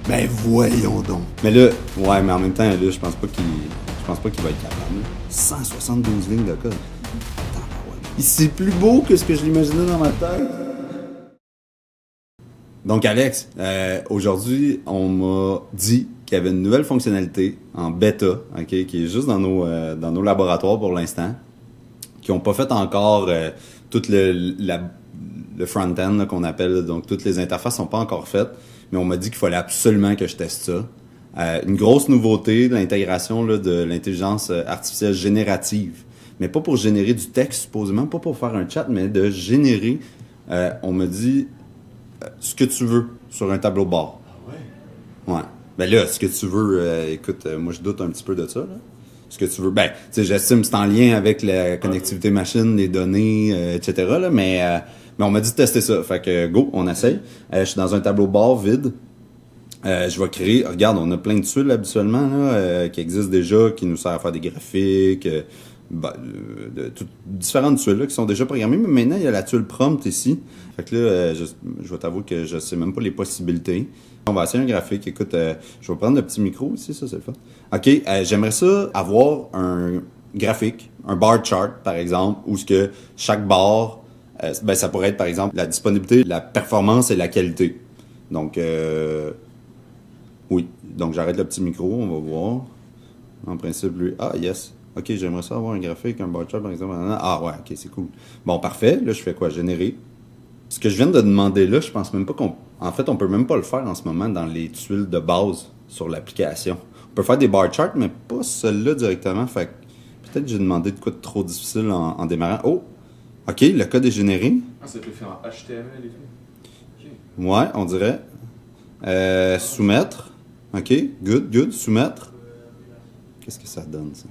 Ben voyons donc. Mais là, ouais, mais en même temps, là, je pense pas qu'il va être capable. 172 lignes de code. C'est plus beau que ce que je l'imaginais dans ma tête. Donc Alex, aujourd'hui, on m'a dit qu'il y avait une nouvelle fonctionnalité en bêta, ok, qui est juste dans nos laboratoires pour l'instant, qui n'ont pas fait encore tout le front-end là, qu'on appelle, donc toutes les interfaces sont pas encore faites, mais on m'a dit qu'il fallait absolument que je teste ça. Une grosse nouveauté, l'intégration là, de l'intelligence artificielle générative, mais pas pour générer du texte supposément, pas pour faire un chat, mais de générer, on me dit, ce que tu veux sur un tableau de bord. Ah ouais? Ouais. Ben là, ce que tu veux, écoute, moi je doute un petit peu de ça, là. Ce que tu veux, ben, tu sais, j'estime que c'est en lien avec la connectivité machine, les données, etc., là, mais on m'a dit de tester ça. Fait que, go, on essaye. Je suis dans un tableau de bord vide. Je vais créer, regarde, on a plein de tuiles habituellement, là, qui existent déjà, qui nous servent à faire des graphiques, différentes tuiles là, qui sont déjà programmées, mais maintenant il y a la tuile prompt ici. Fait que là, je vais t'avouer que je sais même pas les possibilités. On va essayer un graphique. Écoute, je vais prendre le petit micro ici, ça c'est le fun. OK, j'aimerais ça avoir un graphique, un bar chart par exemple, où ce que chaque bar, ben ça pourrait être par exemple la disponibilité, la performance et la qualité. Donc oui, donc j'arrête le petit micro, on va voir. En principe, lui, yes. OK, j'aimerais ça avoir un graphique, un bar chart, par exemple. Ah ouais, OK, c'est cool. Bon, parfait. Là, je fais quoi? Générer. Ce que je viens de demander là, je pense même pas qu'on... En fait, on peut même pas le faire en ce moment dans les tuiles de base sur l'application. On peut faire des bar charts, mais pas celle-là directement. Fait que peut-être que j'ai demandé de quoi de trop difficile en démarrant. Oh! OK, le code est généré. Ah, ça te le fait en HTML et tout? Okay. Ouais, on dirait. Soumettre. OK, good. Soumettre. Qu'est-ce que ça donne, ça?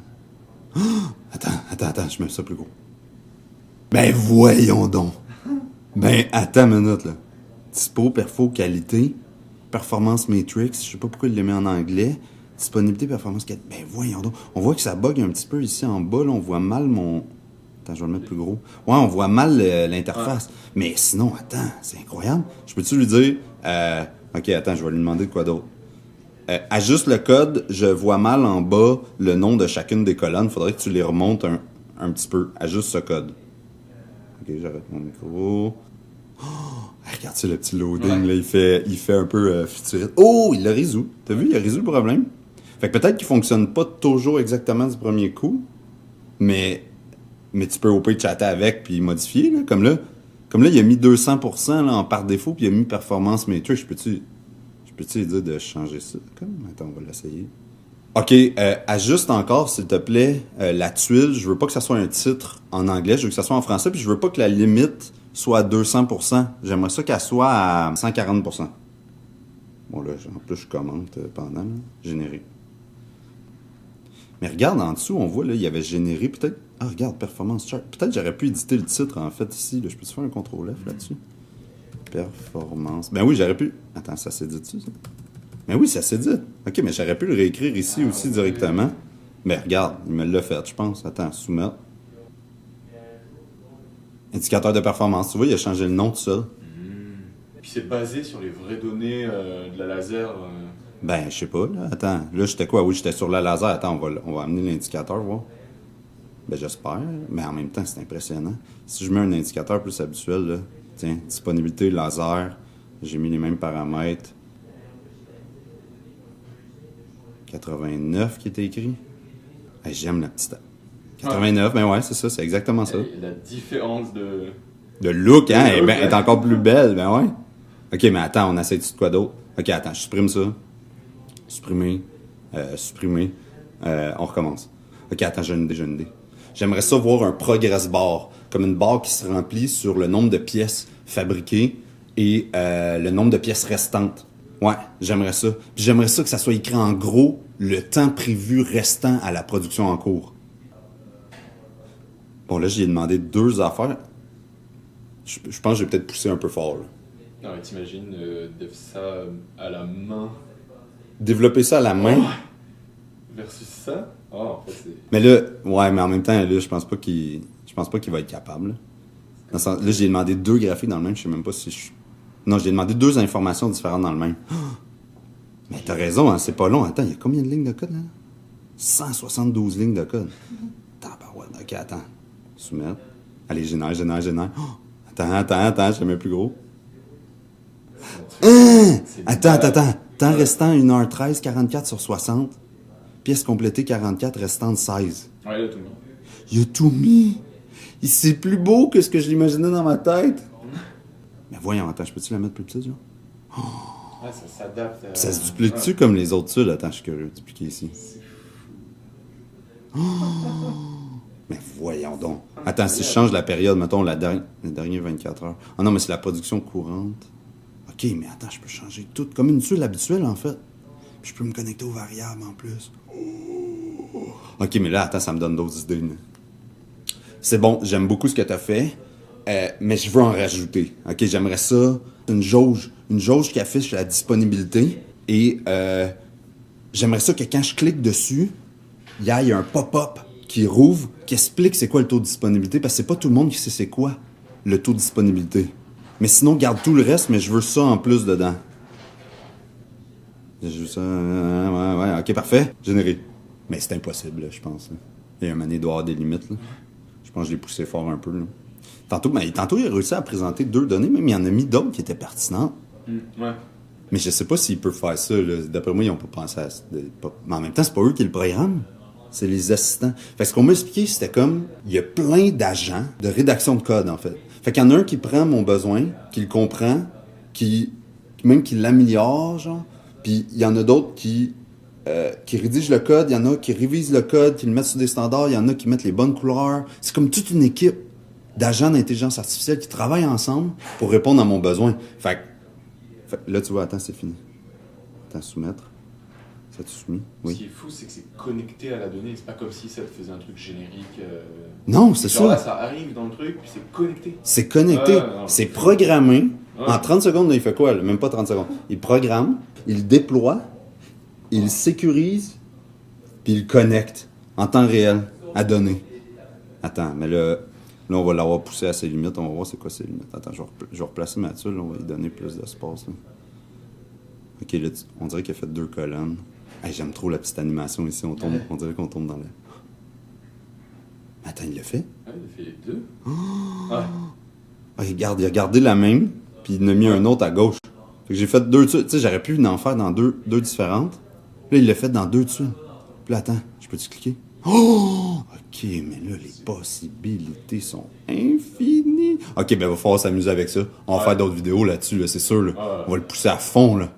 Attends, je mets ça plus gros. Ben voyons donc. Ben attends une minute là. Dispo, perfo, qualité, performance matrix, je sais pas pourquoi il le met en anglais. Disponibilité, performance, qualité. Ben voyons donc. On voit que ça bug un petit peu ici en bas, là, on voit mal mon... Attends, je vais le mettre plus gros. Ouais, on voit mal l'interface. Ouais. Mais sinon, attends, c'est incroyable. Je peux-tu lui dire... OK, attends, je vais lui demander de quoi d'autre. Ajuste le code, je vois mal en bas le nom de chacune des colonnes. Faudrait que tu les remontes un petit peu. Ajuste ce code. OK, j'arrête mon micro. Oh, regarde ça, le petit loading, ouais. Là, il fait un peu futuriste. Oh, il l'a résolu. T'as vu, il a résolu le problème. Fait que peut-être qu'il fonctionne pas toujours exactement du premier coup, mais tu peux au pire chatter avec puis modifier, là. Comme là, il a mis 200% là, en par défaut, puis il a mis performance matrix. Je peux-tu lui dire de changer ça? Attends, on va l'essayer. OK, ajuste encore, s'il te plaît, la tuile. Je veux pas que ça soit un titre en anglais, je veux que ça soit en français, puis je veux pas que la limite soit à 200%. J'aimerais ça qu'elle soit à 140%. Bon, là, en plus, je commente pendant, là. Générer. Mais regarde, en dessous, on voit, là, il y avait généré, peut-être... Ah, regarde, performance chart. Peut-être j'aurais pu éditer le titre, en fait, ici. Là. Je peux-tu faire un CTRL-F là-dessus? Performance. Ben oui, j'aurais pu... Attends, ça s'édite-tu, ça? Ben oui, ça s'édite. OK, mais j'aurais pu le réécrire ici aussi directement. Mais regarde, il me l'a fait, je pense. Attends, soumettre. Indicateur de performance. Tu vois, il a changé le nom tout ça. Puis c'est basé sur les vraies données de la laser. Ben, je sais pas, là. Attends, là, j'étais quoi? Oui, j'étais sur la laser. Attends, on va amener l'indicateur, voir. Ben, j'espère. Mais en même temps, c'est impressionnant. Si je mets un indicateur plus habituel, là, tiens, disponibilité, laser, j'ai mis les mêmes paramètres. 89 qui était écrit. Hey, j'aime la petite... 89, ben ouais, c'est ça, c'est exactement ça. La différence de... De look, hein, elle est encore plus belle, ben ouais. OK, mais attends, on essaie de quoi d'autre? OK, attends, je supprime ça. Supprimer. On recommence. OK, attends, j'ai une idée. J'aimerais ça voir un progress bar, comme une barre qui se remplit sur le nombre de pièces fabriquées et le nombre de pièces restantes. Ouais, j'aimerais ça. Puis j'aimerais ça que ça soit écrit en gros le temps prévu restant à la production en cours. Bon, là, j'ai demandé 2 affaires. Je pense que j'ai peut-être poussé un peu fort, là. Non, mais t'imagines ça à la main. Développer ça à la main? Versus ça? En fait, c'est... Mais là, ouais, mais en même temps, là, je pense pas qu'il va être capable. Là, j'ai demandé 2 graphiques dans le même, je sais même pas si je... Non, j'ai demandé 2 informations différentes dans le même. Mais t'as raison, hein, c'est pas long. Attends, il y a combien de lignes de code, là? 172 lignes de code. Tabarouette. OK, attends. Soumettre. Allez, génère. Oh! Attends, je le mets plus gros. Attends. Temps restant 1h13, 44 sur 60. Pièce complétée 44, restante 16. Ouais, il a tout mis. Il a tout mis. C'est plus beau que ce que je l'imaginais dans ma tête. Mais voyons, attends, je peux-tu la mettre plus petite, là? Ah, ça s'adapte. Ça se duplique-tu comme les autres tuiles? Attends, je suis curieux de dupliquer ici. Mais voyons donc. Attends, si je change la période, mettons les dernières 24 heures. Ah non, mais c'est la production courante. OK, mais attends, je peux changer tout. Comme une tuile habituelle, en fait. Puis je peux me connecter aux variables en plus. OK, mais là, attends, ça me donne d'autres idées. Là. C'est bon, j'aime beaucoup ce que tu as fait, mais je veux en rajouter. OK, j'aimerais ça. Une jauge qui affiche la disponibilité. Et j'aimerais ça que quand je clique dessus, il y ait un pop-up qui rouvre, qui explique c'est quoi le taux de disponibilité, parce que c'est pas tout le monde qui sait c'est quoi le taux de disponibilité. Mais sinon, garde tout le reste, mais je veux ça en plus dedans. Je veux ça... Ouais, OK, parfait. Généré. Mais c'est impossible, là, je pense. Là. Il y a un moment donné, il doit y avoir des limites. Là. Je pense que je l'ai poussé fort un peu. Là. Tantôt, il a réussi à présenter 2 données, même il y en a mis d'autres qui étaient pertinentes. Ouais. Mais je sais pas s'ils peuvent faire ça. Là. D'après moi, ils n'ont pas pensé à ça. Mais en même temps, c'est pas eux qui le programment. C'est les assistants. Fait que ce qu'on m'a expliqué, c'était comme... Il y a plein d'agents de rédaction de code, en fait. Fait qu'il y en a un qui prend mon besoin, qui le comprend, même qui l'améliore, genre. Puis il y en a d'autres qui rédigent le code, il y en a qui révisent le code, qui le mettent sur des standards, il y en a qui mettent les bonnes couleurs. C'est comme toute une équipe d'agents d'intelligence artificielle qui travaillent ensemble pour répondre à mon besoin. Fait que là, tu vois, attends, c'est fini. Attends, soumettre. Ça te soumis? Oui. Ce qui est fou, c'est que c'est connecté à la donnée. C'est pas comme si ça te faisait un truc générique. Non, c'est genre ça. Là, ça arrive dans le truc, puis c'est connecté. C'est connecté. Non, c'est programmé. Ouais. En 30 secondes, là, il fait quoi? Là? Même pas 30 secondes. Il programme, il déploie, il sécurise, puis il connecte en temps réel à données. Attends, mais là on va l'avoir poussé à ses limites. On va voir c'est quoi ses limites. Attends, je vais replacer ma tuile. On va lui donner plus d'espace. Là. OK, là, on dirait qu'il a fait 2 colonnes. Hey, j'aime trop la petite animation ici. On dirait qu'on tombe dans le... Attends, il l'a fait? Ouais, il a fait 2. Ah, il a gardé la même, puis il en a mis un autre à gauche. Fait que j'ai fait 2 tuiles. Tu sais, j'aurais pu en faire dans deux différentes. Puis là, il l'a fait dans 2 tuiles. Puis là, attends, je peux-tu cliquer? Oh! OK, mais là, les possibilités sont infinies. OK, ben, il va falloir s'amuser avec ça. On va faire d'autres vidéos là-dessus, là, c'est sûr. Là. On va le pousser à fond, là.